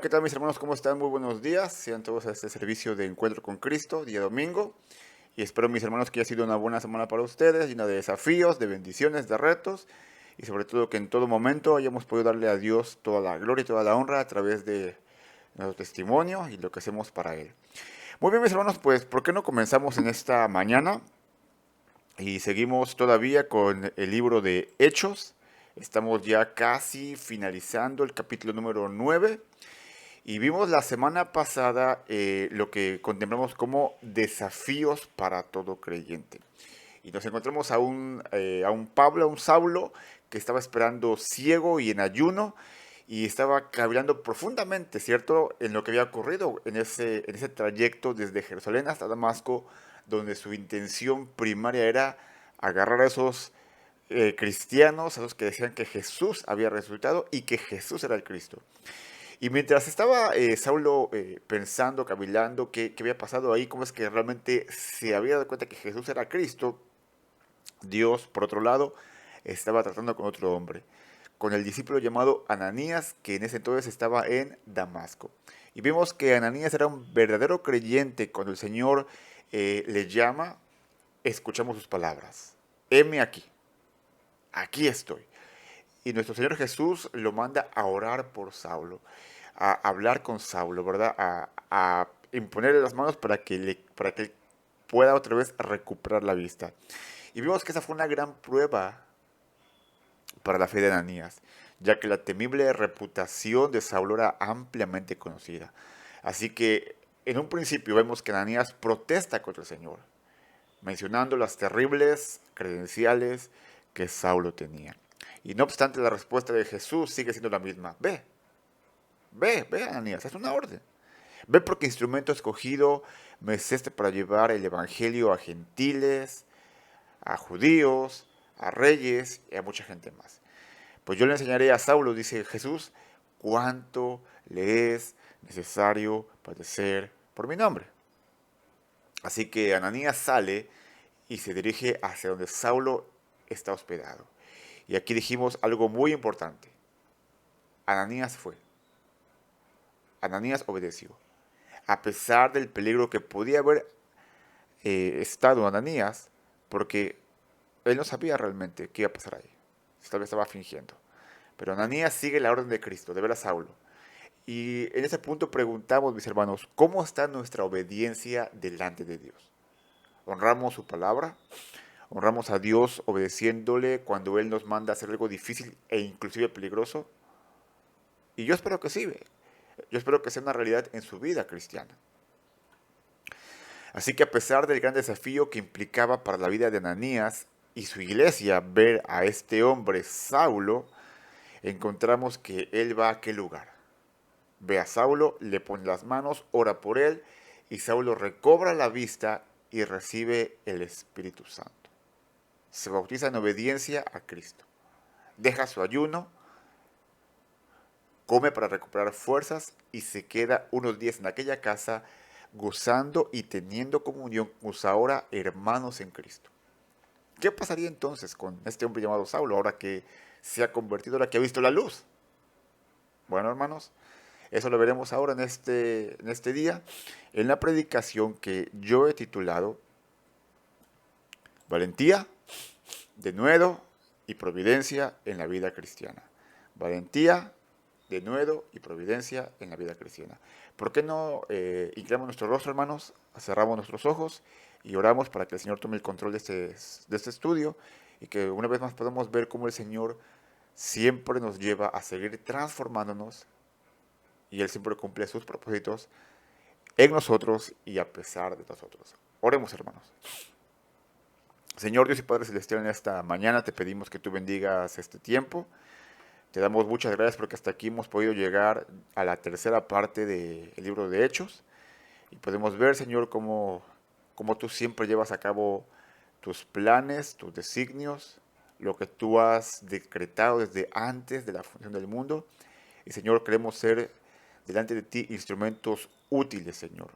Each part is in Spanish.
Hola, ¿qué tal mis hermanos? ¿Cómo están? Muy buenos días. Sean todos a este servicio de Encuentro con Cristo, día domingo. Y espero mis hermanos que haya sido una buena semana para ustedes, llena de desafíos, de bendiciones, de retos. Y sobre todo que en todo momento hayamos podido darle a Dios toda la gloria y toda la honra a través de nuestro testimonio y lo que hacemos para Él. Muy bien mis hermanos, pues ¿por qué no comenzamos en esta mañana? Y seguimos todavía con el libro de Hechos. Estamos ya casi finalizando el capítulo número 9. Y vimos la semana pasada lo que contemplamos como desafíos para todo creyente. Y nos encontramos a un Pablo, a un Saulo, que estaba esperando ciego y en ayuno, y estaba cavilando profundamente, ¿cierto?, en lo que había ocurrido en ese trayecto desde Jerusalén hasta Damasco, donde su intención primaria era agarrar a esos cristianos, a los que decían que Jesús había resucitado y que Jesús era el Cristo. Y mientras estaba Saulo pensando, cavilando qué había pasado ahí, cómo es que realmente se había dado cuenta que Jesús era Cristo, Dios, por otro lado, estaba tratando con otro hombre, con el discípulo llamado Ananías, que en ese entonces estaba en Damasco. Y vimos que Ananías era un verdadero creyente. Cuando el Señor le llama, escuchamos sus palabras. Heme aquí, aquí estoy. Y nuestro Señor Jesús lo manda a orar por Saulo, a hablar con Saulo, ¿verdad? A imponerle las manos para que él pueda otra vez recuperar la vista. Y vimos que esa fue una gran prueba para la fe de Ananías, ya que la temible reputación de Saulo era ampliamente conocida. Así que en un principio vemos que Ananías protesta contra el Señor, mencionando las terribles credenciales que Saulo tenía. Y no obstante, la respuesta de Jesús sigue siendo la misma. Ve, ve, Ananías, es una orden. Ve porque instrumento escogido me es este para llevar el evangelio a gentiles, a judíos, a reyes y a mucha gente más. Pues yo le enseñaré a Saulo, dice Jesús, cuánto le es necesario padecer por mi nombre. Así que Ananías sale y se dirige hacia donde Saulo está hospedado. Y aquí dijimos algo muy importante. Ananías fue. Ananías obedeció. A pesar del peligro que podía haber estado Ananías, porque él no sabía realmente qué iba a pasar ahí. Tal vez estaba fingiendo. Pero Ananías sigue la orden de Cristo, de ver a Saulo. Y en ese punto preguntamos, mis hermanos, ¿cómo está nuestra obediencia delante de Dios? ¿Honramos su palabra? ¿Honramos a Dios obedeciéndole cuando Él nos manda a hacer algo difícil e inclusive peligroso? Y yo espero que sí, yo espero que sea una realidad en su vida cristiana. Así que a pesar del gran desafío que implicaba para la vida de Ananías y su iglesia ver a este hombre Saulo, encontramos que él va a aquel lugar. Ve a Saulo, le pone las manos, ora por él y Saulo recobra la vista y recibe el Espíritu Santo. Se bautiza en obediencia a Cristo. Deja su ayuno, come para recuperar fuerzas y se queda unos días en aquella casa gozando y teniendo comunión con sus ahora hermanos en Cristo. ¿Qué pasaría entonces con este hombre llamado Saulo ahora que se ha convertido, ahora que ha visto la luz? Bueno, hermanos, eso lo veremos ahora en este día, en la predicación que yo he titulado Valentía, denuedo y providencia en la vida cristiana. Valentía, denuedo y providencia en la vida cristiana. ¿Por qué no inclinamos nuestro rostro, hermanos? Cerramos nuestros ojos y oramos para que el Señor tome el control de este estudio y que una vez más podamos ver cómo el Señor siempre nos lleva a seguir transformándonos y Él siempre cumple sus propósitos en nosotros y a pesar de nosotros. Oremos, hermanos. Señor Dios y Padre Celestial, en esta mañana te pedimos que tú bendigas este tiempo. Te damos muchas gracias porque hasta aquí hemos podido llegar a la tercera parte del libro de Hechos. Y podemos ver, Señor, cómo tú siempre llevas a cabo tus planes, tus designios, lo que tú has decretado desde antes de la fundación del mundo. Y, Señor, queremos ser delante de ti instrumentos útiles, Señor.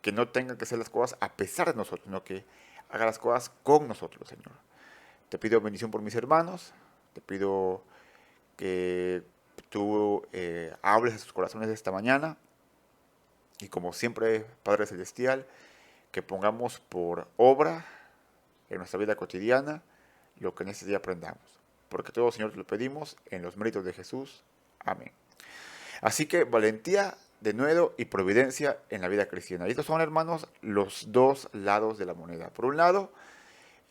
Que no tengan que hacer las cosas a pesar de nosotros, sino que haga las cosas con nosotros, Señor. Te pido bendición por mis hermanos. Te pido que tú hables a sus corazones esta mañana. Y como siempre, Padre Celestial, que pongamos por obra en nuestra vida cotidiana lo que en este día aprendamos. Porque todo, Señor, te lo pedimos en los méritos de Jesús. Amén. Así que valentía, denuedo y providencia en la vida cristiana. Y estos son, hermanos, los dos lados de la moneda. Por un lado,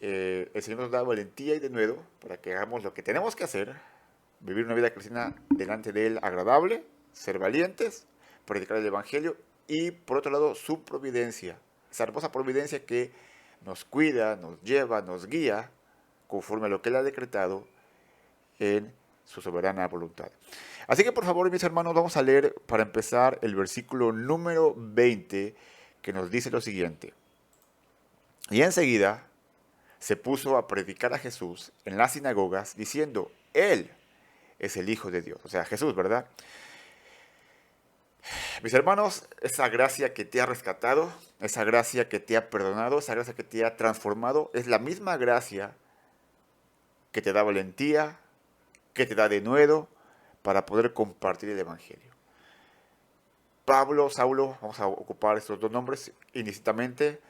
el Señor nos da valentía y denuedo para que hagamos lo que tenemos que hacer, vivir una vida cristiana delante de Él agradable, ser valientes, predicar el Evangelio, y por otro lado, su providencia, esa hermosa providencia que nos cuida, nos lleva, nos guía, conforme a lo que Él ha decretado en su soberana voluntad. Así que por favor, mis hermanos, vamos a leer para empezar el versículo número 20, que nos dice lo siguiente. Y enseguida se puso a predicar a Jesús en las sinagogas, diciendo, Él es el Hijo de Dios. O sea, Jesús, ¿verdad? Mis hermanos, esa gracia que te ha rescatado, esa gracia que te ha perdonado, esa gracia que te ha transformado, es la misma gracia que te da valentía, que te da denuedo para poder compartir el Evangelio. Pablo, Saulo, vamos a ocupar estos dos nombres indistintamente.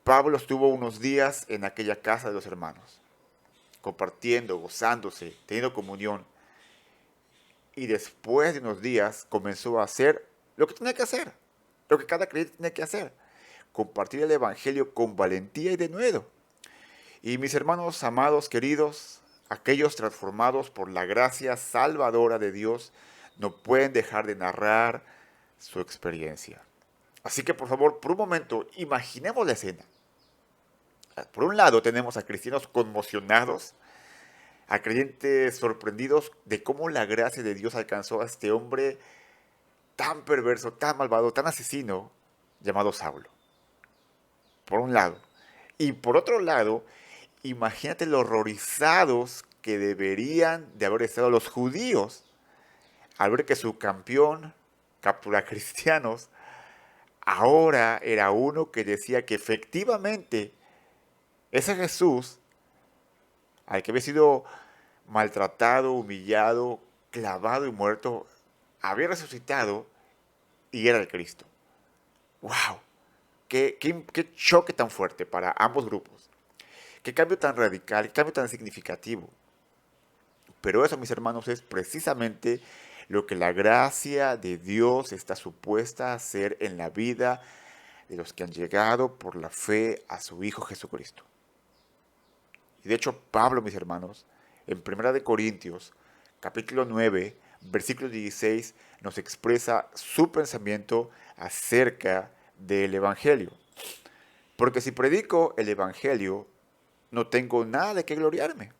Pablo estuvo unos días en aquella casa de los hermanos, compartiendo, gozándose, teniendo comunión. Y después de unos días comenzó a hacer lo que tenía que hacer, lo que cada creyente tiene que hacer, compartir el Evangelio con valentía y denuedo. Y mis hermanos amados, queridos, aquellos transformados por la gracia salvadora de Dios, no pueden dejar de narrar su experiencia. Así que por favor, por un momento, imaginemos la escena. Por un lado tenemos a cristianos conmocionados, a creyentes sorprendidos de cómo la gracia de Dios alcanzó a este hombre tan perverso, tan malvado, tan asesino, llamado Saulo. Por un lado. Y por otro lado, imagínate lo horrorizados que deberían de haber estado los judíos al ver que su campeón captura cristianos ahora era uno que decía que efectivamente ese Jesús, al que había sido maltratado, humillado, clavado y muerto, había resucitado y era el Cristo. ¡Wow! Qué choque tan fuerte para ambos grupos. Qué cambio tan radical, qué cambio tan significativo. Pero eso, mis hermanos, es precisamente lo que la gracia de Dios está supuesta a hacer en la vida de los que han llegado por la fe a su Hijo Jesucristo. Y de hecho, Pablo, mis hermanos, en 1 Corintios, capítulo 9, versículo 16, nos expresa su pensamiento acerca del Evangelio. Porque si predico el Evangelio, no tengo nada de qué gloriarme,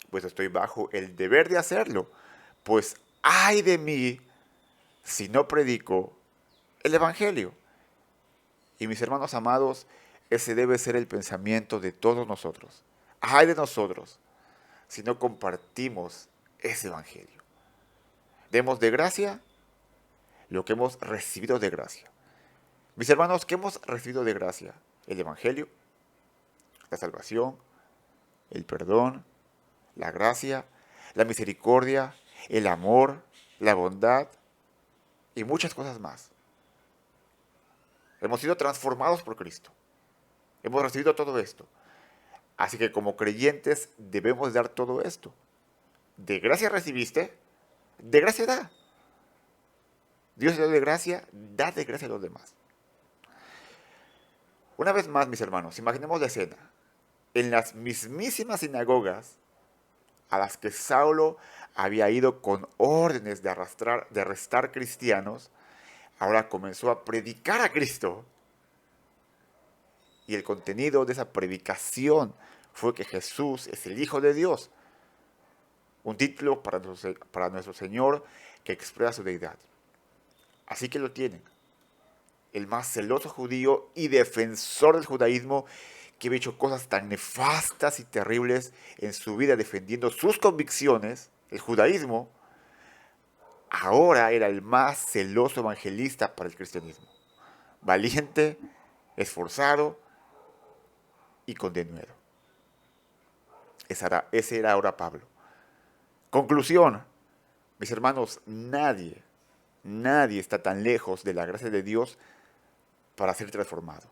pues estoy bajo el deber de hacerlo. Pues ay de mí si no predico el Evangelio. Y mis hermanos amados, ese debe ser el pensamiento de todos nosotros. Ay de nosotros si no compartimos ese Evangelio. Demos de gracia lo que hemos recibido de gracia. Mis hermanos, ¿qué hemos recibido de gracia? El Evangelio, la salvación, el perdón, la gracia, la misericordia, el amor, la bondad y muchas cosas más. Hemos sido transformados por Cristo. Hemos recibido todo esto. Así que como creyentes debemos dar todo esto. De gracia recibiste, de gracia da. Dios te da de gracia, da de gracia a los demás. Una vez más, mis hermanos, imaginemos la escena. En las mismísimas sinagogas a las que Saulo había ido con órdenes de arrestar cristianos, ahora comenzó a predicar a Cristo. Y el contenido de esa predicación fue que Jesús es el Hijo de Dios. Un título para nuestro Señor que expresa su deidad. Así que lo tienen. El más celoso judío y defensor del judaísmo, que había hecho cosas tan nefastas y terribles en su vida defendiendo sus convicciones, el judaísmo, ahora era el más celoso evangelista para el cristianismo. Valiente, esforzado y con denuedo. Ese era ahora Pablo. Conclusión, Mis hermanos, nadie está tan lejos de la gracia de Dios para ser transformado.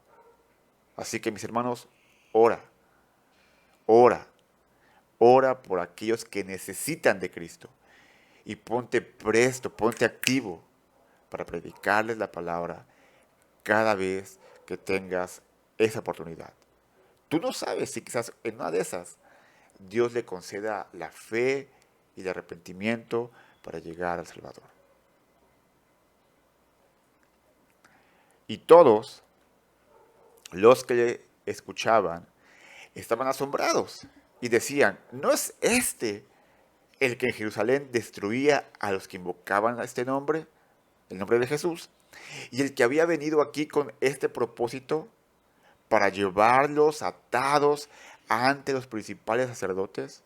Así que mis hermanos, ora, ora, ora por aquellos que necesitan de Cristo. Y ponte presto, ponte activo para predicarles la palabra cada vez que tengas esa oportunidad. Tú no sabes si quizás en una de esas Dios le conceda la fe y el arrepentimiento para llegar al Salvador. Y todos los que le escuchaban estaban asombrados y decían, ¿no es este el que en Jerusalén destruía a los que invocaban a este nombre, el nombre de Jesús, y el que había venido aquí con este propósito para llevarlos atados ante los principales sacerdotes?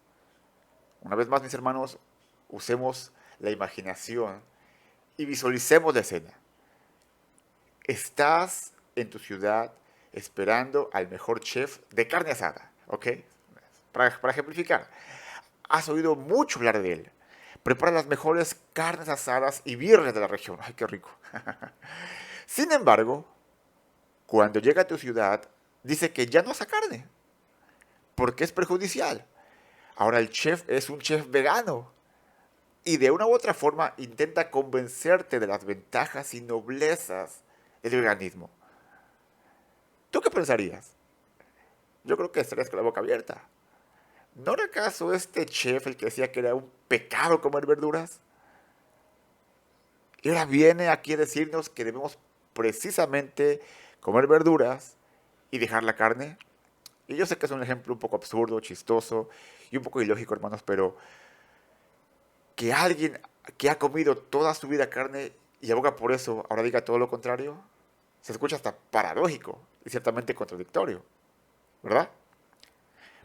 Una vez más, mis hermanos, usemos la imaginación y visualicemos la escena. Estás en tu ciudad esperando al mejor chef de carne asada, ¿ok? Para ejemplificar, has oído mucho hablar de él. Prepara las mejores carnes asadas y birrias de la región. ¡Ay, qué rico! Sin embargo, cuando llega a tu ciudad, dice que ya no asa carne, porque es perjudicial. Ahora el chef es un chef vegano y de una u otra forma intenta convencerte de las ventajas y noblezas del veganismo. ¿Tú qué pensarías? Yo creo que estarías con la boca abierta. ¿No era acaso este chef el que decía que era un pecado comer verduras? Y ahora viene aquí a decirnos que debemos precisamente comer verduras y dejar la carne. Y yo sé que es un ejemplo un poco absurdo, chistoso y un poco ilógico, hermanos, pero que alguien que ha comido toda su vida carne y aboga por eso ahora diga todo lo contrario, se escucha hasta paradójico y ciertamente contradictorio, ¿verdad?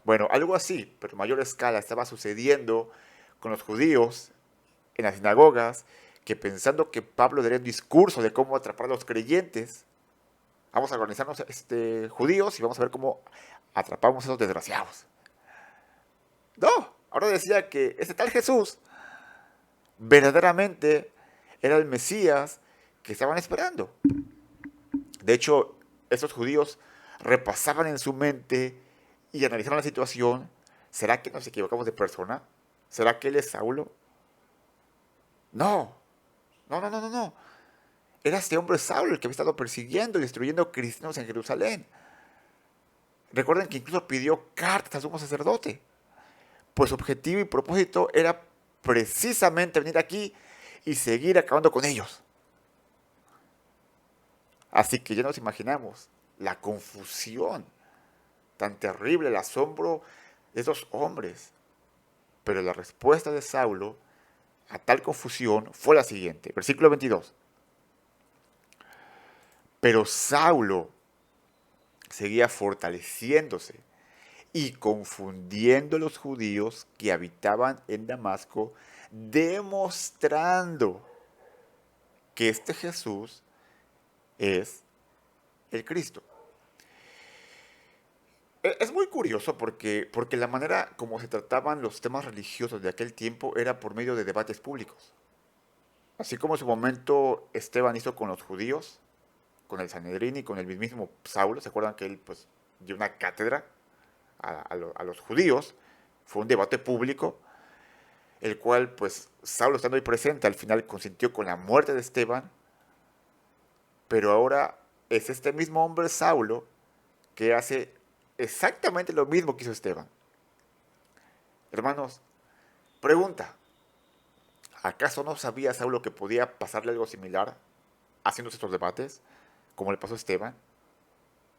Bueno, algo así, pero en mayor escala, estaba sucediendo con los judíos en las sinagogas, que pensando que Pablo daría un discurso de cómo atrapar a los creyentes, vamos a organizarnos judíos y vamos a ver cómo atrapamos a esos desgraciados. No, ahora decía que ese tal Jesús verdaderamente era el Mesías que estaban esperando. De hecho, esos judíos repasaban en su mente y analizaron la situación. ¿Será que nos equivocamos de persona? ¿Será que él es Saulo? No, no. Era este hombre Saulo el que había estado persiguiendo y destruyendo cristianos en Jerusalén. Recuerden que incluso pidió cartas al sumo sacerdote. Pues su objetivo y propósito era precisamente venir aquí y seguir acabando con ellos. Así que ya nos imaginamos la confusión tan terrible, el asombro de esos hombres. Pero la respuesta de Saulo a tal confusión fue la siguiente, versículo 22. Pero Saulo seguía fortaleciéndose y confundiendo a los judíos que habitaban en Damasco, demostrando que este Jesús es el Cristo. Es muy curioso porque la manera como se trataban los temas religiosos de aquel tiempo era por medio de debates públicos. Así como en su momento Esteban hizo con los judíos, con el Sanedrín y con el mismo Saulo. ¿Se acuerdan que él pues dio una cátedra a los judíos? Fue un debate público, el cual pues Saulo, estando ahí presente, al final consintió con la muerte de Esteban. Pero ahora es este mismo hombre Saulo que hace exactamente lo mismo que hizo Esteban. Hermanos, pregunta, ¿acaso no sabía Saulo que podía pasarle algo similar haciendo estos debates, como le pasó a Esteban?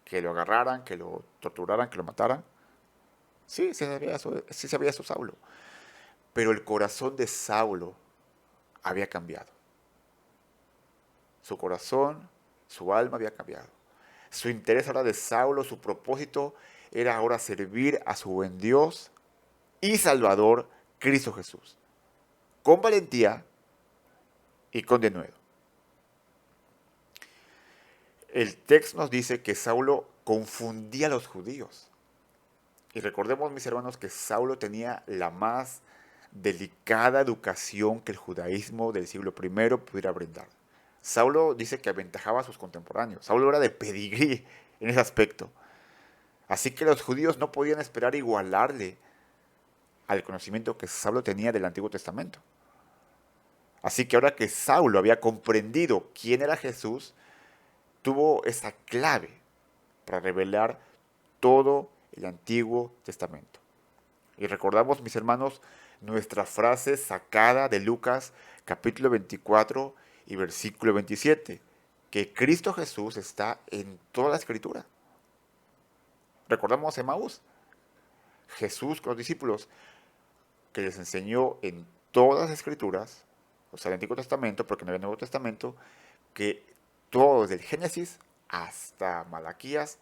Que lo agarraran, que lo torturaran, que lo mataran. Sí, sí sabía eso Saulo. Pero el corazón de Saulo había cambiado. Su corazón, su alma había cambiado. Su interés ahora de Saulo, su propósito era ahora servir a su buen Dios y Salvador, Cristo Jesús. Con valentía y con denuedo. El texto nos dice que Saulo confundía a los judíos. Y recordemos, mis hermanos, que Saulo tenía la más delicada educación que el judaísmo del siglo I pudiera brindar. Saulo dice que aventajaba a sus contemporáneos. Saulo era de pedigrí en ese aspecto. Así que los judíos no podían esperar igualarle al conocimiento que Saulo tenía del Antiguo Testamento. Así que ahora que Saulo había comprendido quién era Jesús, tuvo esa clave para revelar todo el Antiguo Testamento. Y recordamos, mis hermanos, nuestra frase sacada de Lucas capítulo 24 y versículo 27, que Cristo Jesús está en toda la Escritura. Recordamos a Emaús, Jesús con los discípulos, que les enseñó en todas las Escrituras, o sea, el Antiguo Testamento, porque no había Nuevo Testamento, que todo desde el Génesis hasta Malaquías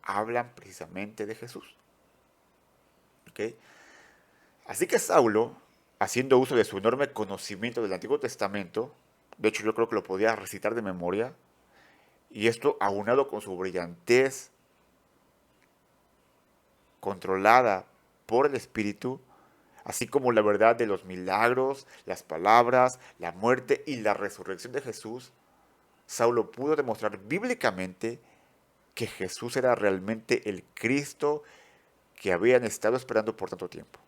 hablan precisamente de Jesús. ¿Okay? Así que Saulo, haciendo uso de su enorme conocimiento del Antiguo Testamento, de hecho yo creo que lo podía recitar de memoria, y esto aunado con su brillantez controlada por el Espíritu, así como la verdad de los milagros, las palabras, la muerte y la resurrección de Jesús, Saulo pudo demostrar bíblicamente que Jesús era realmente el Cristo que habían estado esperando por tanto tiempo.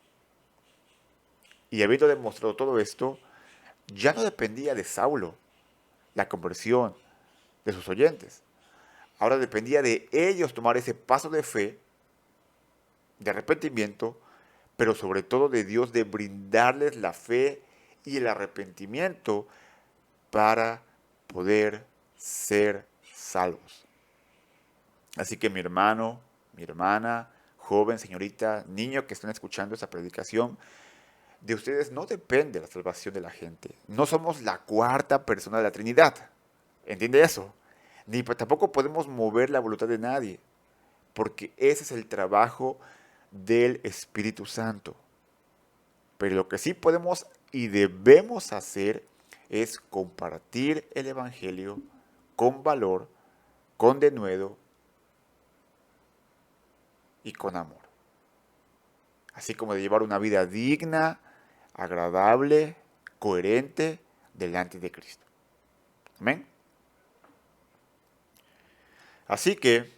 Y habiendo demostrado todo esto, ya no dependía de Saulo la conversión de sus oyentes. Ahora dependía de ellos tomar ese paso de fe, de arrepentimiento, pero sobre todo de Dios de brindarles la fe y el arrepentimiento para poder ser salvos. Así que mi hermano, mi hermana, joven, señorita, niño que están escuchando esta predicación, de ustedes no depende la salvación de la gente. No somos la cuarta persona de la Trinidad. ¿Entiende eso? Ni tampoco podemos mover la voluntad de nadie, porque ese es el trabajo del Espíritu Santo. Pero lo que sí podemos y debemos hacer es compartir el Evangelio con valor, con denuedo y con amor. Así como de llevar una vida digna, agradable, coherente delante de Cristo. Amén. Así que,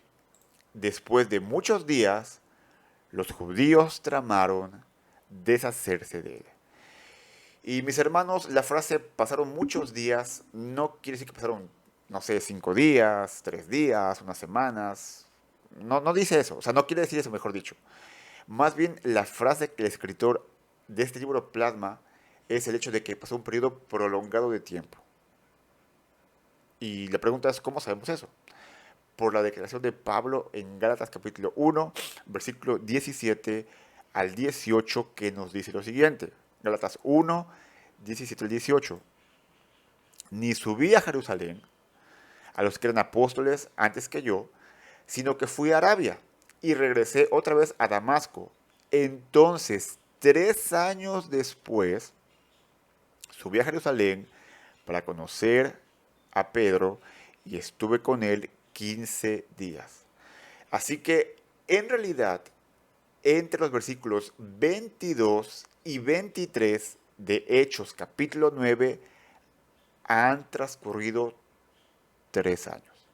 después de muchos días, los judíos tramaron deshacerse de él. Y mis hermanos, la frase pasaron muchos días no quiere decir que pasaron, no sé, 5 días, 3 días, unas semanas. No dice eso, o sea, no quiere decir eso, mejor dicho. Más bien, la frase que el escritor de este libro plasma es el hecho de que pasó un periodo prolongado de tiempo. Y la pregunta es, ¿cómo sabemos eso? Por la declaración de Pablo en Gálatas capítulo 1, versículo 17 al 18, que nos dice lo siguiente. Gálatas 1, 17 al 18. Ni subí a Jerusalén a los que eran apóstoles antes que yo, sino que fui a Arabia y regresé otra vez a Damasco. Entonces, 3 años después, subí a Jerusalén para conocer a Pedro y estuve con él 15 días. Así que, en realidad, entre los versículos 22 y 23 de Hechos capítulo 9 han transcurrido 3 años,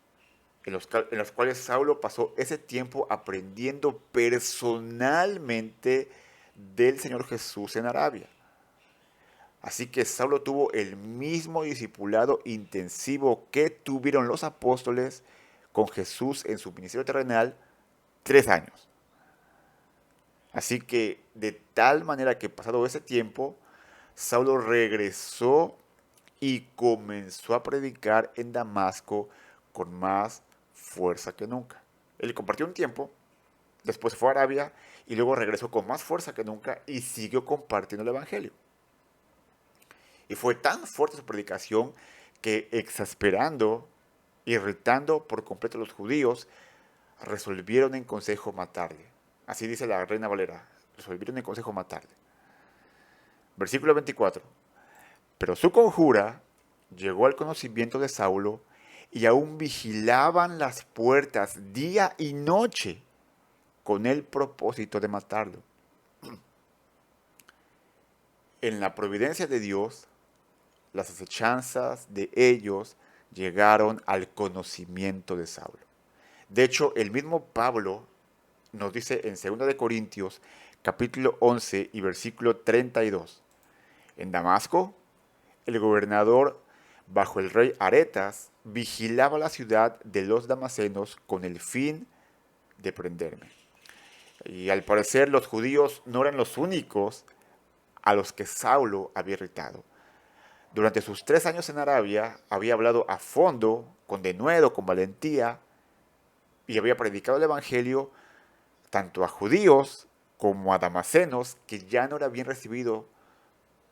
en los cuales Saulo pasó ese tiempo aprendiendo personalmente del Señor Jesús en Arabia. Así que Saulo tuvo el mismo discipulado intensivo que tuvieron los apóstoles con Jesús en su ministerio terrenal, 3 años. Así que de tal manera que pasado ese tiempo, Saulo regresó y comenzó a predicar en Damasco con más fuerza que nunca. Él compartió un tiempo, después fue a Arabia y luego regresó con más fuerza que nunca y siguió compartiendo el Evangelio. Y fue tan fuerte su predicación que, exasperando, irritando por completo a los judíos, resolvieron en consejo matarle. Así dice la Reina Valera, resolvieron en consejo matarle. Versículo 24. Pero su conjura llegó al conocimiento de Saulo y aún vigilaban las puertas día y noche con el propósito de matarlo. en la providencia de Dios, las acechanzas de ellos llegaron al conocimiento de Saulo. De hecho, el mismo Pablo nos dice en 2 de Corintios, capítulo 11 y versículo 32. En Damasco, el gobernador, bajo el rey Aretas, vigilaba la ciudad de los damasenos con el fin de prenderme. Y al parecer los judíos no eran los únicos a los que Saulo había irritado. Durante sus 3 años en Arabia había hablado a fondo, con denuedo, con valentía, y había predicado el evangelio tanto a judíos como a damasenos, que ya no era bien recibido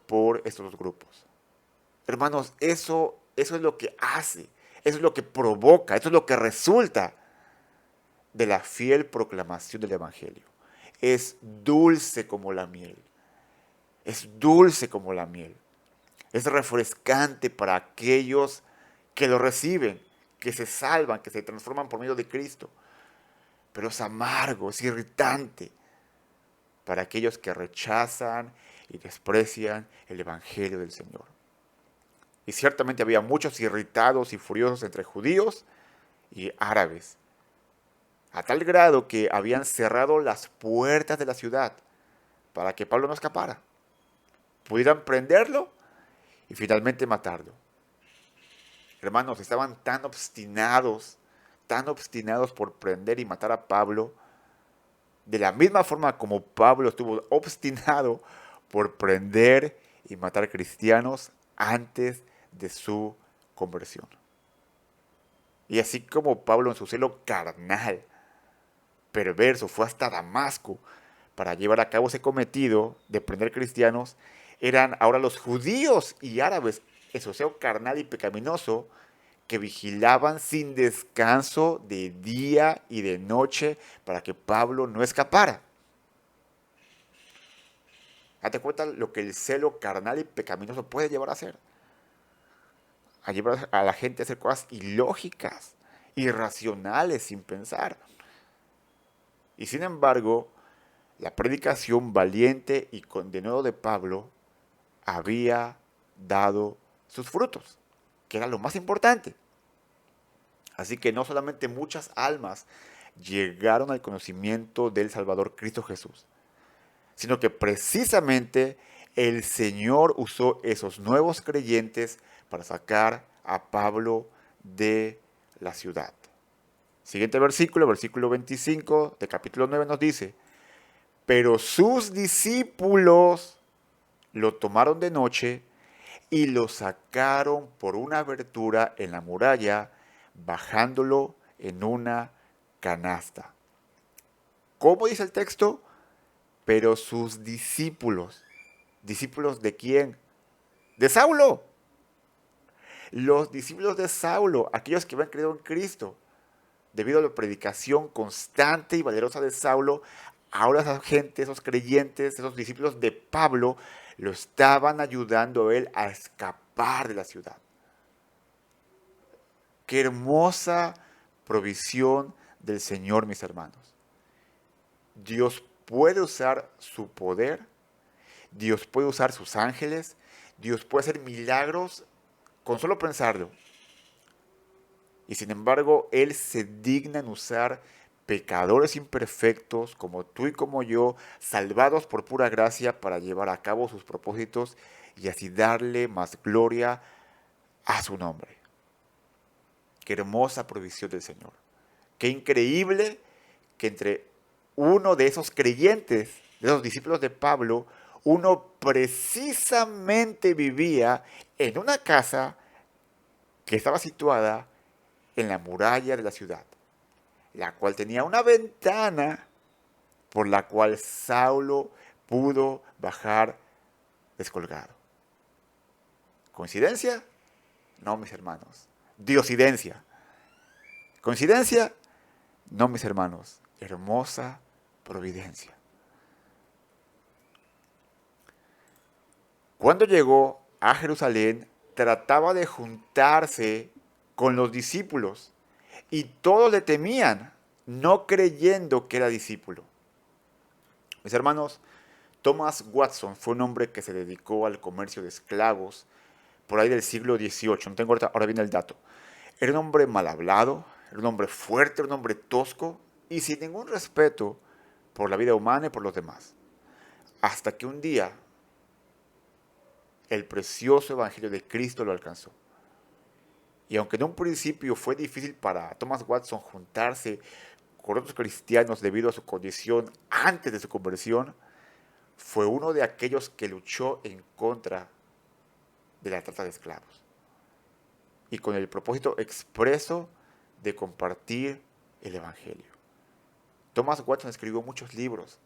por estos grupos. Hermanos, eso es lo que hace, eso es lo que provoca, eso es lo que resulta de la fiel proclamación del evangelio. Es dulce como la miel. Es dulce como la miel. Es refrescante para aquellos que lo reciben, que se salvan, que se transforman por medio de Cristo. Pero es amargo, es irritante para aquellos que rechazan y desprecian el evangelio del Señor. Y ciertamente había muchos irritados y furiosos entre judíos y árabes, a tal grado que habían cerrado las puertas de la ciudad para que Pablo no escapara. Pudieran prenderlo y finalmente matarlo. Hermanos, estaban tan obstinados por prender y matar a Pablo, de la misma forma como Pablo estuvo obstinado por prender y matar cristianos antes de su conversión. Y así como Pablo en su celo carnal, perverso, fue hasta Damasco para llevar a cabo ese cometido de prender cristianos, eran ahora los judíos y árabes, en su celo carnal y pecaminoso, que vigilaban sin descanso de día y de noche para que Pablo no escapara. Date cuenta lo que el celo carnal y pecaminoso puede llevar a hacer. A llevar a la gente a hacer cosas ilógicas, irracionales, sin pensar. Y sin embargo, la predicación valiente y con denuedo de Pablo había dado sus frutos, que era lo más importante. Así que no solamente muchas almas llegaron al conocimiento del Salvador Cristo Jesús, sino que precisamente el Señor usó esos nuevos creyentes para sacar a Pablo de la ciudad. Siguiente versículo, versículo 25 de capítulo 9 nos dice: pero sus discípulos lo tomaron de noche y lo sacaron por una abertura en la muralla, bajándolo en una canasta. ¿Cómo dice el texto? Pero sus discípulos. ¿Discípulos de quién? De Saulo. Los discípulos de Saulo, aquellos que habían creído en Cristo, debido a la predicación constante y valerosa de Saulo, ahora esa gente, esos creyentes, esos discípulos de Pablo, lo estaban ayudando a él a escapar de la ciudad. Qué hermosa provisión del Señor, mis hermanos. Dios puede usar su poder, Dios puede usar sus ángeles, Dios puede hacer milagros con solo pensarlo. Y sin embargo, Él se digna en usar pecadores imperfectos como tú y como yo, salvados por pura gracia para llevar a cabo sus propósitos y así darle más gloria a su nombre. Qué hermosa provisión del Señor. Qué increíble que entre uno de esos creyentes, de esos discípulos de Pablo, uno precisamente vivía en una casa que estaba situada en la muralla de la ciudad, la cual tenía una ventana por la cual Saulo pudo bajar descolgado. ¿Coincidencia? No, mis hermanos. Diosidencia. ¿Coincidencia? No, mis hermanos. Hermosa providencia. Cuando llegó a Jerusalén, trataba de juntarse con los discípulos y todos le temían, no creyendo que era discípulo. Mis hermanos, Thomas Watson fue un hombre que se dedicó al comercio de esclavos por ahí del siglo XVIII. No tengo ahora bien el dato. Era un hombre mal hablado, era un hombre fuerte, era un hombre tosco y sin ningún respeto por la vida humana y por los demás. Hasta que un día el precioso evangelio de Cristo lo alcanzó. Y aunque en un principio fue difícil para Thomas Watson juntarse con otros cristianos debido a su condición antes de su conversión, fue uno de aquellos que luchó en contra de la trata de esclavos y con el propósito expreso de compartir el evangelio. Thomas Watson escribió muchos libros,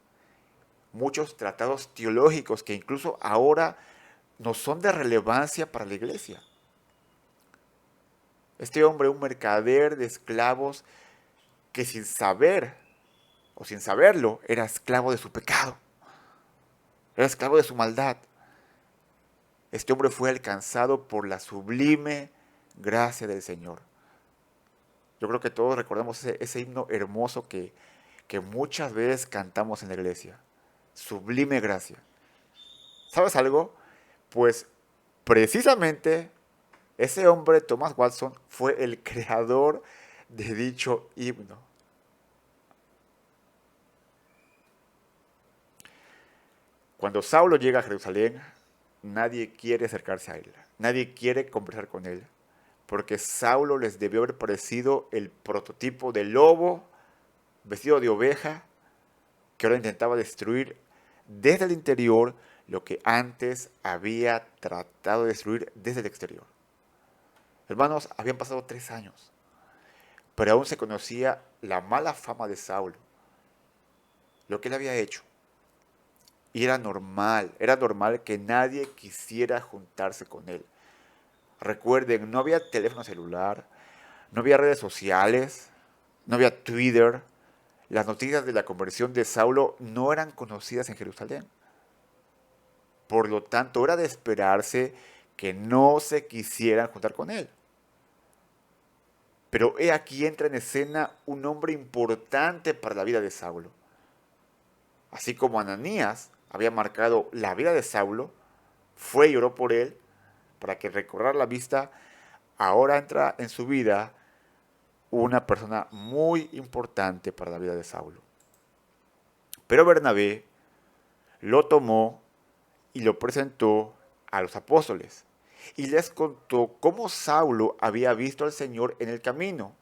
muchos tratados teológicos que incluso ahora no son de relevancia para la iglesia. Este hombre, un mercader de esclavos que sin saber o sin saberlo era esclavo de su pecado, era esclavo de su maldad. Este hombre fue alcanzado por la sublime gracia del Señor. Yo creo que todos recordamos ese himno hermoso que muchas veces cantamos en la iglesia. Sublime gracia. ¿Sabes algo? Pues precisamente ese hombre, Thomas Watson, fue el creador de dicho himno. Cuando Saulo llega a Jerusalén, nadie quiere acercarse a él, nadie quiere conversar con él, porque Saulo les debió haber parecido el prototipo de lobo vestido de oveja que ahora intentaba destruir desde el interior lo que antes había tratado de destruir desde el exterior. Hermanos, habían pasado 3 años, pero aún se conocía la mala fama de Saulo, lo que él había hecho. Y era normal que nadie quisiera juntarse con él. Recuerden, no había teléfono celular, no había redes sociales, no había Twitter. Las noticias de la conversión de Saulo no eran conocidas en Jerusalén. Por lo tanto, era de esperarse que no se quisieran juntar con él. Pero he aquí entra en escena un hombre importante para la vida de Saulo. Así como Ananías había marcado la vida de Saulo, fue y oró por él para que recobrara la vista, ahora entra en su vida una persona muy importante para la vida de Saulo. Pero Bernabé lo tomó y lo presentó a los apóstoles y les contó cómo Saulo había visto al Señor en el camino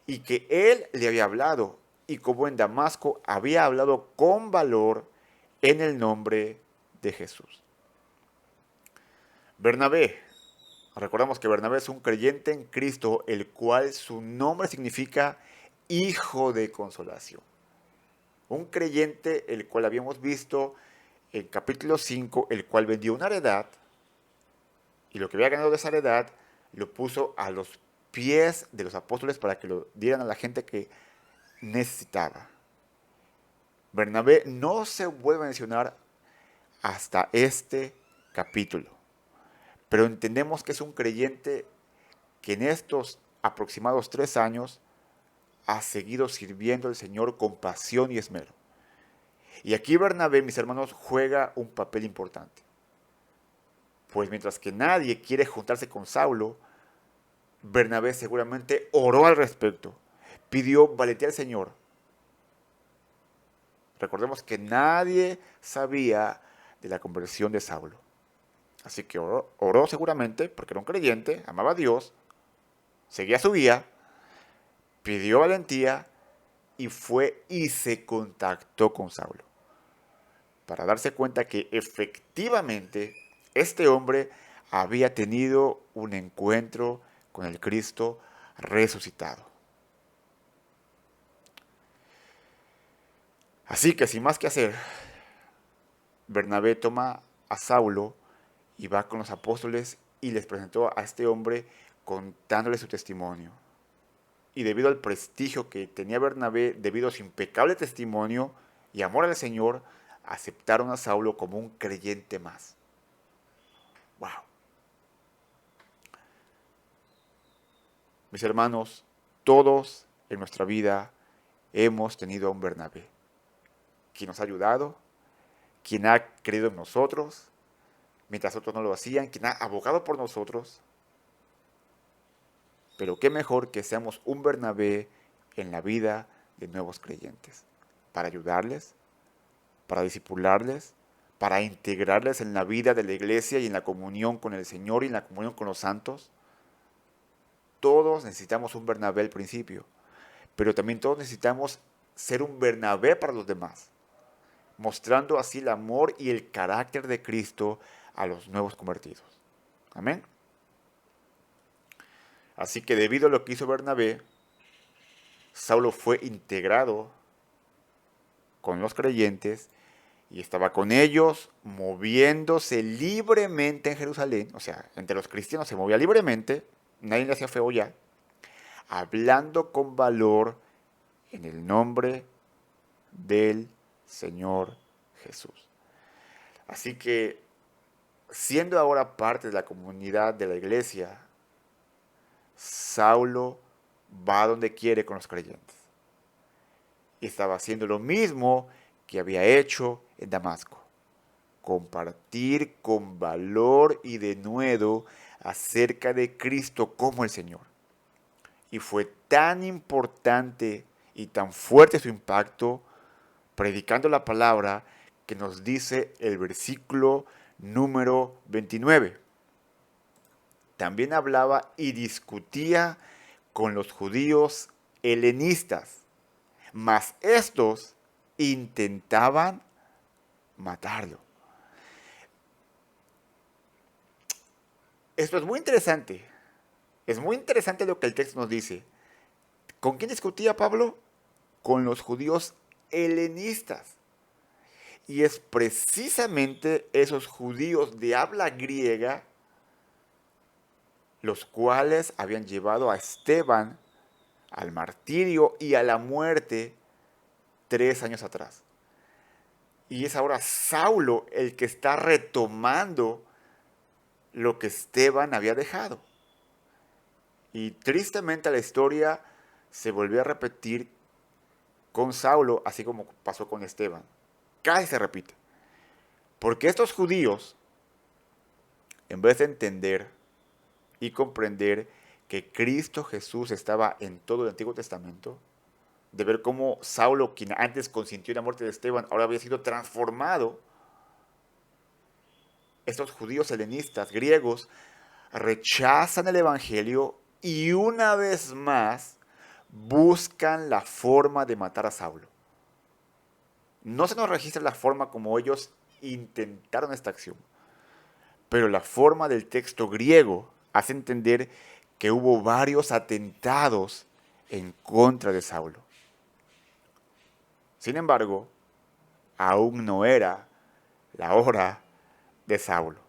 y que él le había hablado y cómo en Damasco había hablado con valor en el nombre de Jesús. Bernabé, recordamos que Bernabé es un creyente en Cristo, el cual su nombre significa hijo de consolación. Un creyente el cual habíamos visto en capítulo 5, el cual vendió una heredad y lo que había ganado de esa heredad lo puso a los pies de los apóstoles para que lo dieran a la gente que necesitaba. Bernabé no se vuelve a mencionar hasta este capítulo, pero entendemos que es un creyente que en estos aproximados 3 años ha seguido sirviendo al Señor con pasión y esmero. Y aquí Bernabé, mis hermanos, juega un papel importante. Pues mientras que nadie quiere juntarse con Saulo, Bernabé seguramente oró al respecto, pidió valentía al Señor. Recordemos que nadie sabía de la conversión de Saulo. Así que oró seguramente porque era un creyente, amaba a Dios, seguía su guía, pidió valentía y fue y se contactó con Saulo para darse cuenta que efectivamente este hombre había tenido un encuentro con el Cristo resucitado. Así que sin más que hacer, Bernabé toma a Saulo y va con los apóstoles y les presentó a este hombre contándole su testimonio. Y debido al prestigio que tenía Bernabé, debido a su impecable testimonio y amor al Señor, aceptaron a Saulo como un creyente más. ¡Wow! Mis hermanos, todos en nuestra vida hemos tenido a un Bernabé, quien nos ha ayudado, quien ha creído en nosotros, mientras otros no lo hacían, quien ha abogado por nosotros. Pero qué mejor que seamos un Bernabé en la vida de nuevos creyentes, para ayudarles, para discipularles, para integrarles en la vida de la iglesia y en la comunión con el Señor y en la comunión con los santos. Todos necesitamos un Bernabé al principio, pero también todos necesitamos ser un Bernabé para los demás, mostrando así el amor y el carácter de Cristo a los nuevos convertidos. Amén. Así que debido a lo que hizo Bernabé, Saulo fue integrado con los creyentes y estaba con ellos moviéndose libremente en Jerusalén. O sea, entre los cristianos se movía libremente, nadie le hacía feo ya, hablando con valor en el nombre del Señor Jesús. Así que, siendo ahora parte de la comunidad de la iglesia, Saulo va donde quiere con los creyentes. Y estaba haciendo lo mismo que había hecho en Damasco. Compartir con valor y denuedo acerca de Cristo como el Señor. Y fue tan importante y tan fuerte su impacto predicando la palabra que nos dice el versículo número 29. También hablaba y discutía con los judíos helenistas, mas estos intentaban matarlo. Esto es muy interesante. Es muy interesante lo que el texto nos dice. ¿Con quién discutía Pablo? Con los judíos helenistas. Y es precisamente esos judíos de habla griega los cuales habían llevado a Esteban al martirio y a la muerte 3 años atrás. Y es ahora Saulo el que está retomando lo que Esteban había dejado. Y tristemente la historia se volvió a repetir con Saulo, así como pasó con Esteban. Casi se repite. Porque estos judíos, en vez de entender y comprender que Cristo Jesús estaba en todo el Antiguo Testamento, de ver cómo Saulo, quien antes consintió la muerte de Esteban, ahora había sido transformado, estos judíos helenistas, griegos, rechazan el Evangelio y una vez más buscan la forma de matar a Saulo. No se nos registra la forma como ellos intentaron esta acción, pero la forma del texto griego hace entender que hubo varios atentados en contra de Saulo. Sin embargo, aún no era la hora de Saulo.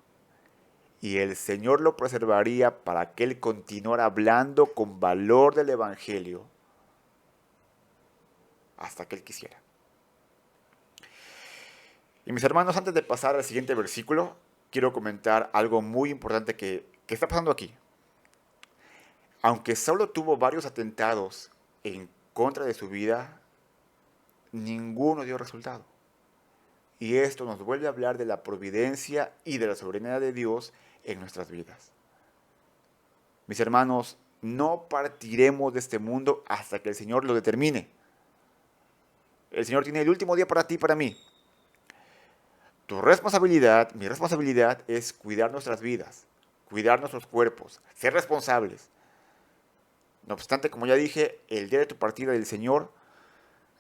Y el Señor lo preservaría para que él continuara hablando con valor del Evangelio hasta que él quisiera. Y mis hermanos, antes de pasar al siguiente versículo, quiero comentar algo muy importante que está pasando aquí. Aunque Saulo tuvo varios atentados en contra de su vida, ninguno dio resultado. Y esto nos vuelve a hablar de la providencia y de la soberanía de Dios en nuestras vidas. Mis hermanos, no partiremos de este mundo hasta que el Señor lo determine. El Señor tiene el último día para ti y para mí. Tu responsabilidad, mi responsabilidad es cuidar nuestras vidas, cuidar nuestros cuerpos, ser responsables. No obstante, como ya dije, el día de tu partida del Señor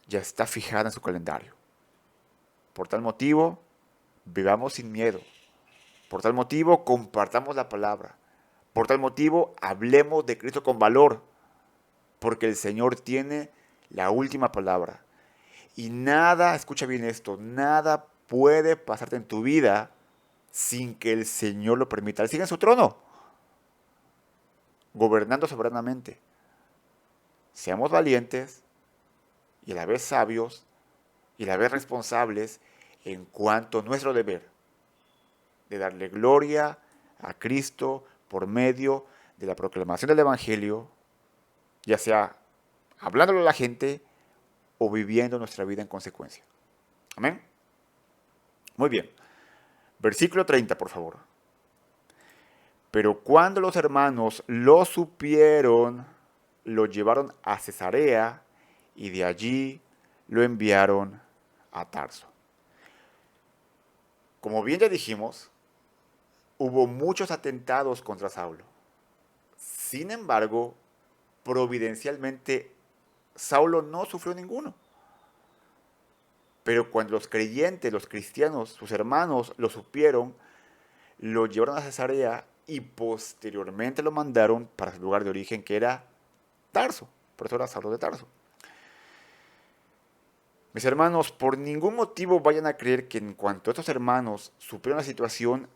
ya está fijado en su calendario. Por tal motivo, vivamos sin miedo. Por tal motivo, compartamos la palabra. Por tal motivo, hablemos de Cristo con valor. Porque el Señor tiene la última palabra. Y nada, escucha bien esto, nada puede pasarte en tu vida sin que el Señor lo permita. Él sigue en su trono, gobernando soberanamente. Seamos valientes y a la vez sabios y a la vez responsables en cuanto a nuestro deber de darle gloria a Cristo por medio de la proclamación del Evangelio, ya sea hablándolo a la gente o viviendo nuestra vida en consecuencia. Amén. Muy bien. Versículo 30, por favor. Pero cuando los hermanos lo supieron, lo llevaron a Cesarea y de allí lo enviaron a Tarso. Como bien ya dijimos, hubo muchos atentados contra Saulo. Sin embargo, providencialmente, Saulo no sufrió ninguno. Pero cuando los creyentes, los cristianos, sus hermanos, lo supieron, lo llevaron a Cesarea y posteriormente lo mandaron para su lugar de origen, que era Tarso. Por eso era Saulo de Tarso. Mis hermanos, por ningún motivo vayan a creer que en cuanto estos hermanos supieron la situación,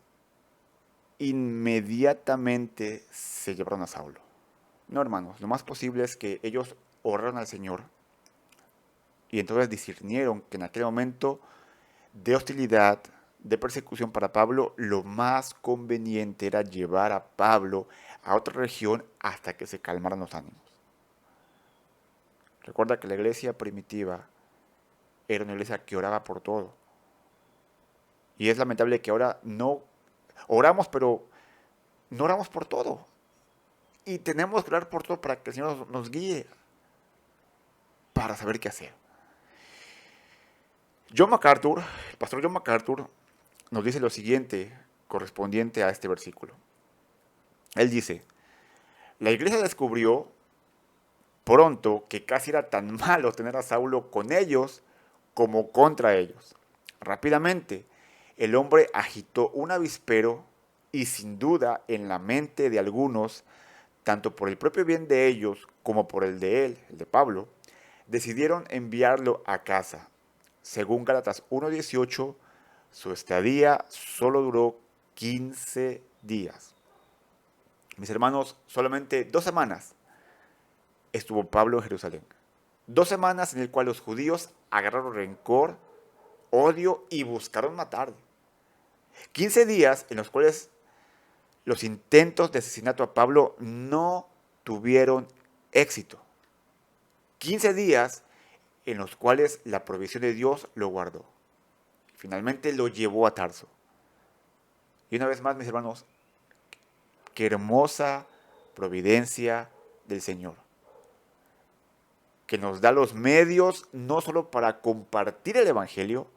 inmediatamente se llevaron a Saulo. No, hermanos, lo más posible es que ellos oraron al Señor y entonces discernieron que en aquel momento de hostilidad, de persecución para Pablo, lo más conveniente era llevar a Pablo a otra región hasta que se calmaran los ánimos. Recuerda que la iglesia primitiva era una iglesia que oraba por todo. Y es lamentable que ahora no oramos, pero no oramos por todo. Y tenemos que orar por todo para que el Señor nos guíe para saber qué hacer. John MacArthur, el pastor John MacArthur, nos dice lo siguiente correspondiente a este versículo. Él dice, la iglesia descubrió pronto que casi era tan malo tener a Saulo con ellos como contra ellos. Rápidamente, el hombre agitó un avispero y sin duda en la mente de algunos, tanto por el propio bien de ellos como por el de él, el de Pablo, decidieron enviarlo a casa. Según Gálatas 1:18, su estadía solo duró 15 días. Mis hermanos, solamente 2 semanas estuvo Pablo en Jerusalén. 2 semanas en las cuales los judíos agarraron rencor, odio y buscaron matarle. 15 días en los cuales los intentos de asesinato a Pablo no tuvieron éxito. 15 días en los cuales la provisión de Dios lo guardó. Finalmente lo llevó a Tarso. Y una vez más, mis hermanos, qué hermosa providencia del Señor, que nos da los medios no solo para compartir el Evangelio,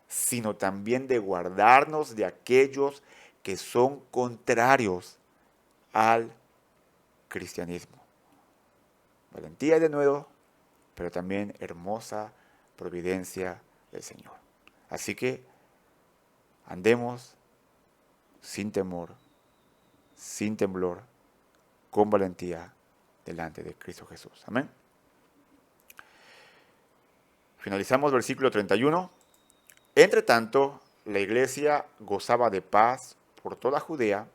sino también de guardarnos de aquellos que son contrarios al cristianismo. Valentía de nuevo, pero también hermosa providencia del Señor. Así que andemos sin temor, sin temblor, con valentía delante de Cristo Jesús. Amén. Finalizamos versículo 31. Entre tanto, la iglesia gozaba de paz por toda Judea,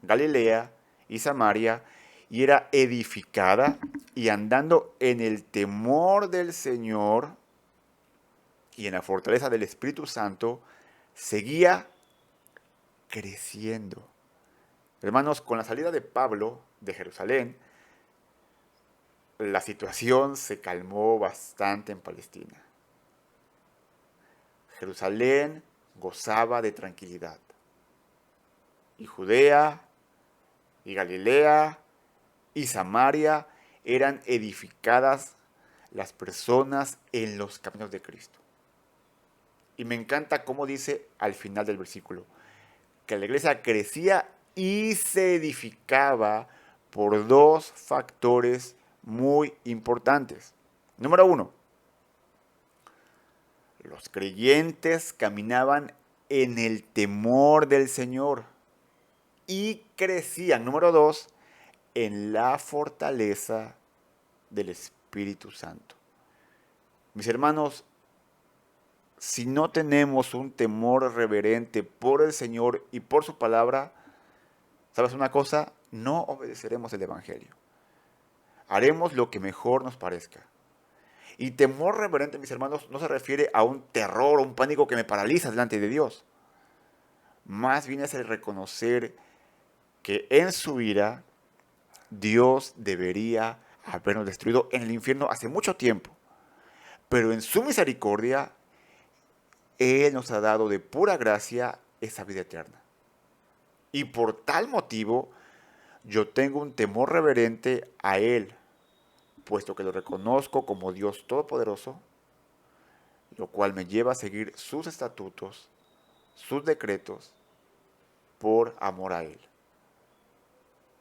Galilea y Samaria, y era edificada y andando en el temor del Señor y en la fortaleza del Espíritu Santo, seguía creciendo. Hermanos, con la salida de Pablo de Jerusalén, la situación se calmó bastante en Palestina. Jerusalén gozaba de tranquilidad. Y Judea, y Galilea, y Samaria eran edificadas las personas en los caminos de Cristo. Y me encanta cómo dice al final del versículo, que la iglesia crecía y se edificaba por 2 factores muy importantes. Número 1, los creyentes caminaban en el temor del Señor y crecían, número 2, en la fortaleza del Espíritu Santo. Mis hermanos, si no tenemos un temor reverente por el Señor y por su palabra, ¿sabes una cosa? No obedeceremos el Evangelio. Haremos lo que mejor nos parezca. Y temor reverente, mis hermanos, no se refiere a un terror o un pánico que me paraliza delante de Dios. Más bien es el reconocer que en su ira Dios debería habernos destruido en el infierno hace mucho tiempo. Pero en su misericordia Él nos ha dado de pura gracia esa vida eterna. Y por tal motivo, yo tengo un temor reverente a Él, puesto que lo reconozco como Dios Todopoderoso, lo cual me lleva a seguir sus estatutos, sus decretos, por amor a Él.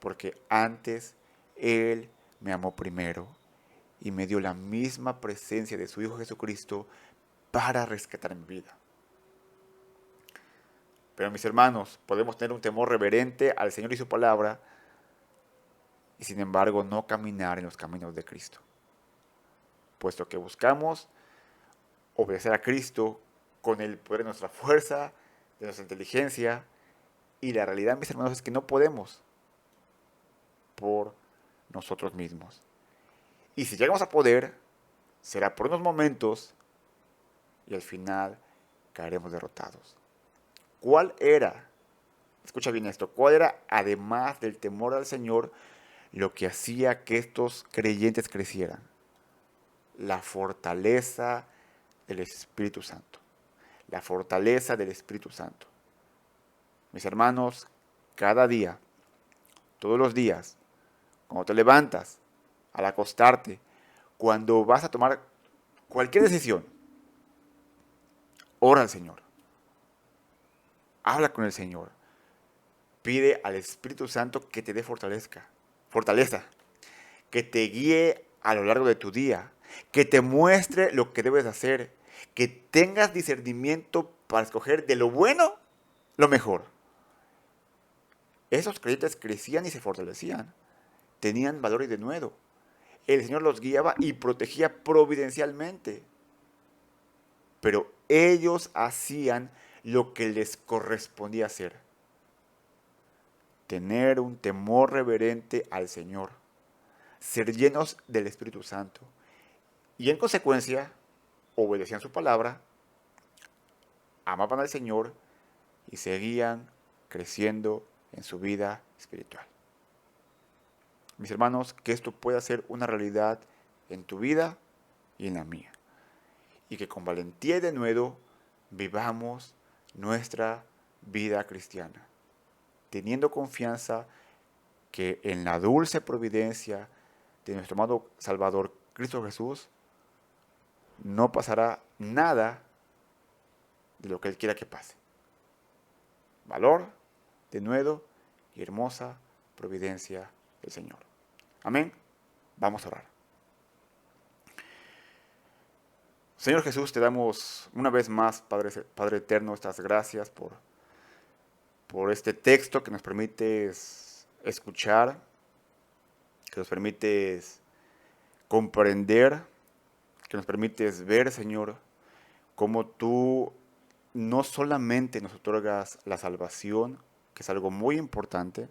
Porque antes Él me amó primero y me dio la misma presencia de su Hijo Jesucristo para rescatar mi vida. Pero mis hermanos, podemos tener un temor reverente al Señor y su palabra y sin embargo no caminar en los caminos de Cristo. Puesto que buscamos obedecer a Cristo con el poder de nuestra fuerza, de nuestra inteligencia, y la realidad, mis hermanos, es que no podemos por nosotros mismos. Y si llegamos a poder, será por unos momentos y al final caeremos derrotados. ¿Cuál era? Escucha bien esto. ¿Cuál era, además del temor al Señor, lo que hacía que estos creyentes crecieran? La fortaleza del Espíritu Santo. La fortaleza del Espíritu Santo. Mis hermanos, cada día, todos los días, cuando te levantas, al acostarte, cuando vas a tomar cualquier decisión, ora al Señor. Habla con el Señor. Pide al Espíritu Santo que te dé fortaleza, que te guíe a lo largo de tu día, que te muestre lo que debes hacer, que tengas discernimiento para escoger de lo bueno lo mejor. Esos creyentes crecían y se fortalecían, tenían valor y denuedo. El Señor los guiaba y protegía providencialmente, pero ellos hacían lo que les correspondía hacer. Tener un temor reverente al Señor, ser llenos del Espíritu Santo y en consecuencia obedecían su palabra, amaban al Señor y seguían creciendo en su vida espiritual. Mis hermanos, que esto pueda ser una realidad en tu vida y en la mía. Y que con valentía y denuedo vivamos nuestra vida cristiana, teniendo confianza que en la dulce providencia de nuestro amado Salvador Cristo Jesús no pasará nada de lo que Él quiera que pase. Valor, denuedo y hermosa providencia del Señor. Amén. Vamos a orar. Señor Jesús, te damos una vez más, Padre Eterno, estas gracias por este texto que nos permites escuchar, que nos permites comprender, que nos permites ver, Señor, cómo tú no solamente nos otorgas la salvación, que es algo muy importante,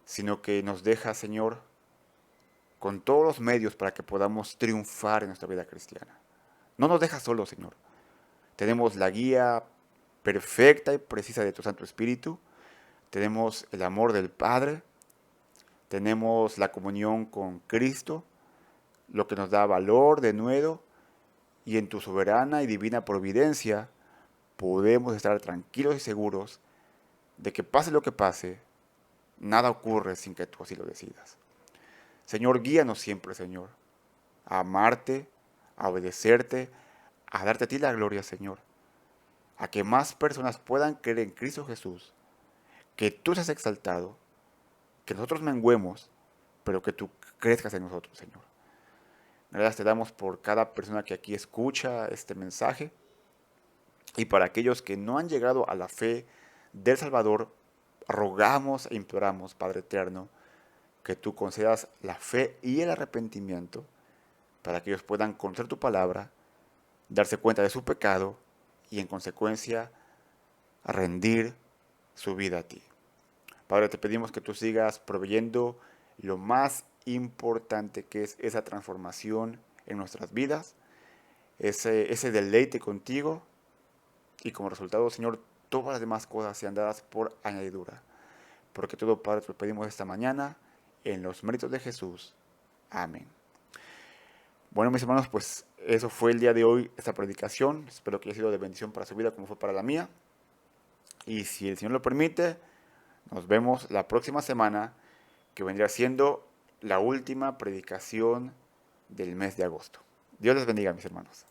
sino que nos dejas, Señor, con todos los medios para que podamos triunfar en nuestra vida cristiana. No nos dejas solos, Señor. Tenemos la guía perfecta y precisa de tu Santo Espíritu. Tenemos el amor del Padre. Tenemos la comunión con Cristo, lo que nos da valor, denuedo, y en tu soberana y divina providencia podemos estar tranquilos y seguros de que pase lo que pase, nada ocurre sin que tú así lo decidas. Señor, guíanos siempre, Señor, a amarte, a obedecerte, a darte a ti la gloria, Señor, a que más personas puedan creer en Cristo Jesús, que tú seas exaltado, que nosotros menguemos, pero que tú crezcas en nosotros, Señor. Gracias te damos por cada persona que aquí escucha este mensaje y para aquellos que no han llegado a la fe del Salvador, rogamos e imploramos, Padre Eterno, que tú concedas la fe y el arrepentimiento para que ellos puedan conocer tu palabra, darse cuenta de su pecado y en consecuencia rendir su vida a ti. Padre, te pedimos que tú sigas proveyendo lo más importante que es esa transformación en nuestras vidas, ese deleite contigo y como resultado, Señor, todas las demás cosas sean dadas por añadidura. Porque todo, Padre, te lo pedimos esta mañana en los méritos de Jesús. Amén. Bueno, mis hermanos, pues eso fue el día de hoy, esta predicación. Espero que haya sido de bendición para su vida como fue para la mía. Y si el Señor lo permite, nos vemos la próxima semana, que vendrá siendo la última predicación del mes de agosto. Dios les bendiga, mis hermanos.